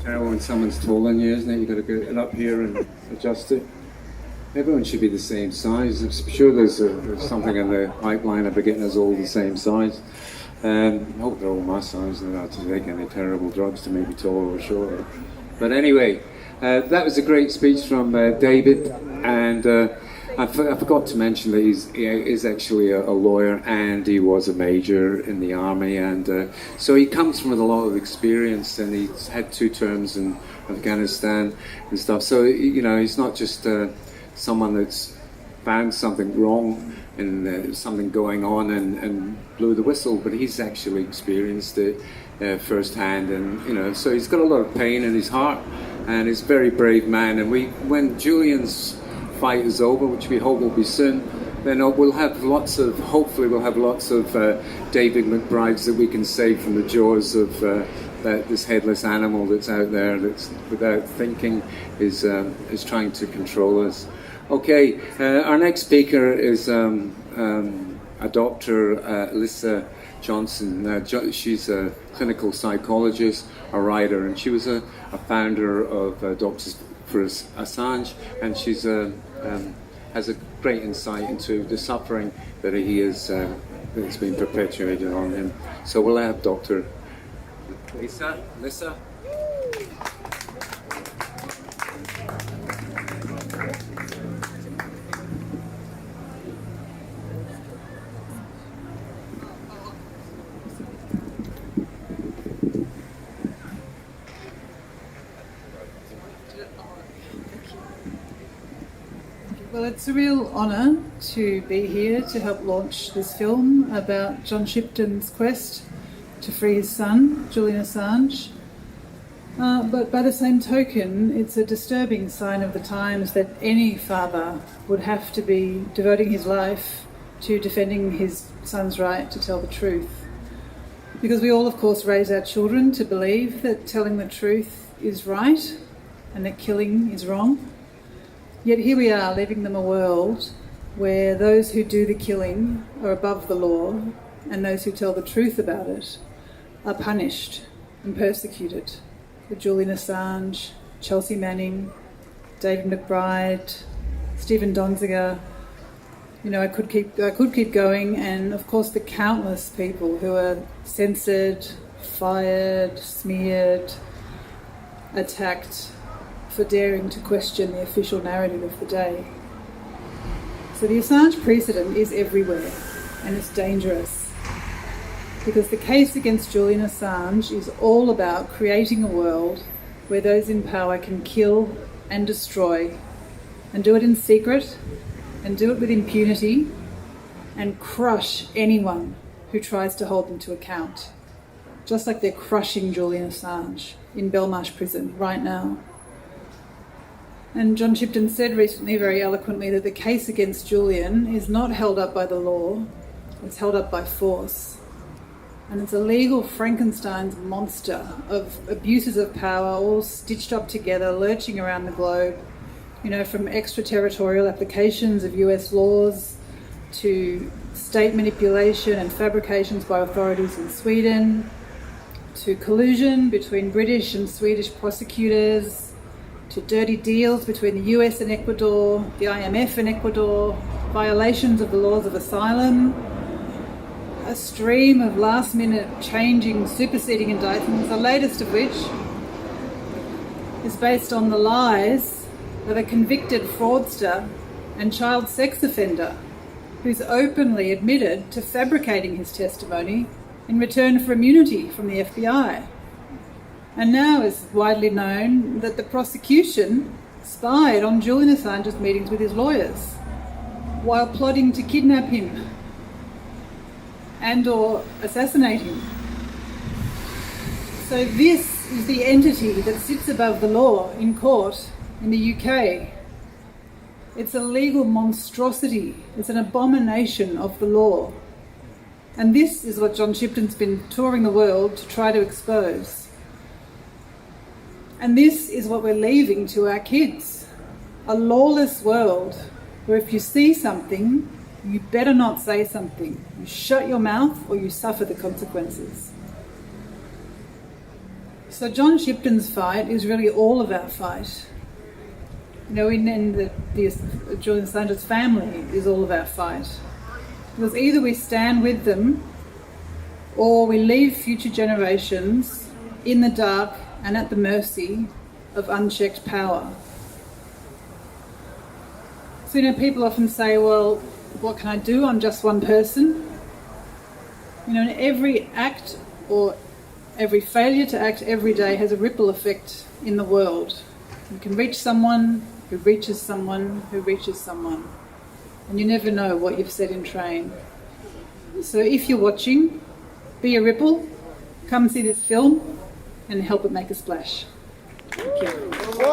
Terrible when someone's taller than you, isn't it? You've got to get it up here and adjust it. Everyone should be the same size. I'm sure there's something in the pipeline of getting us all the same size. I hope they're all my size and not to take any terrible drugs to make me taller or shorter. But anyway, that was a great speech from David, and I forgot to mention that he is actually a lawyer, and he was a major in the army, and so he comes from a lot of experience, and he's had 2 terms in Afghanistan and stuff. So he's not just someone that's found something wrong and something going on and blew the whistle, but he's actually experienced it firsthand, and so he's got a lot of pain in his heart, and he's a very brave man. And when Julian's fight is over, which we hope will be soon, then hopefully we'll have lots of David McBrides that we can save from the jaws of this headless animal that's out there, that's without thinking is trying to control us. Okay, our next speaker is a Dr. Lissa Johnson. She's a clinical psychologist, a writer, and she was a founder of Doctors for Assange, and she's has a great insight into the suffering that that's been perpetuated on him. So we'll have Dr. Lissa. Well, it's a real honour to be here to help launch this film about John Shipton's quest to free his son, Julian Assange. But by the same token, it's a disturbing sign of the times that any father would have to be devoting his life to defending his son's right to tell the truth. Because we all, of course, raise our children to believe that telling the truth is right and that killing is wrong. Yet here we are, leaving them a world where those who do the killing are above the law, and those who tell the truth about it are punished and persecuted. For Julian Assange, Chelsea Manning, David McBride, Stephen Donziger. I could keep going, and of course the countless people who are censored, fired, smeared, attacked for daring to question the official narrative of the day. So the Assange precedent is everywhere, and it's dangerous, because the case against Julian Assange is all about creating a world where those in power can kill and destroy, and do it in secret, and do it with impunity, and crush anyone who tries to hold them to account, just like they're crushing Julian Assange in Belmarsh prison right now. And John Shipton said recently very eloquently that the case against Julian is not held up by the law, it's held up by force. And it's a legal Frankenstein's monster of abuses of power all stitched up together, lurching around the globe, from extraterritorial applications of US laws to state manipulation and fabrications by authorities in Sweden, to collusion between British and Swedish prosecutors, to dirty deals between the US and Ecuador, the IMF and Ecuador, violations of the laws of asylum, a stream of last-minute changing, superseding indictments, the latest of which is based on the lies of a convicted fraudster and child sex offender who's openly admitted to fabricating his testimony in return for immunity from the FBI. And now it's widely known that the prosecution spied on Julian Assange's meetings with his lawyers while plotting to kidnap him and or assassinate him. So this is the entity that sits above the law in court in the UK. It's a legal monstrosity. It's an abomination of the law. And this is what John Shipton's been touring the world to try to expose. And this is what we're leaving to our kids. A lawless world where if you see something, you better not say something. You shut your mouth or you suffer the consequences. So John Shipton's fight is really all of our fight. You know, in the Julian Assange's family is all of our fight. Because either we stand with them or we leave future generations in the dark and at the mercy of unchecked power. So, you know, people often say, well, what can I do? I'm just one person. You know, and every act or every failure to act every day has a ripple effect in the world. You can reach someone who reaches someone who reaches someone. And you never know what you've said in train. So if you're watching, be a ripple, come see this film and help it make a splash. Thank you.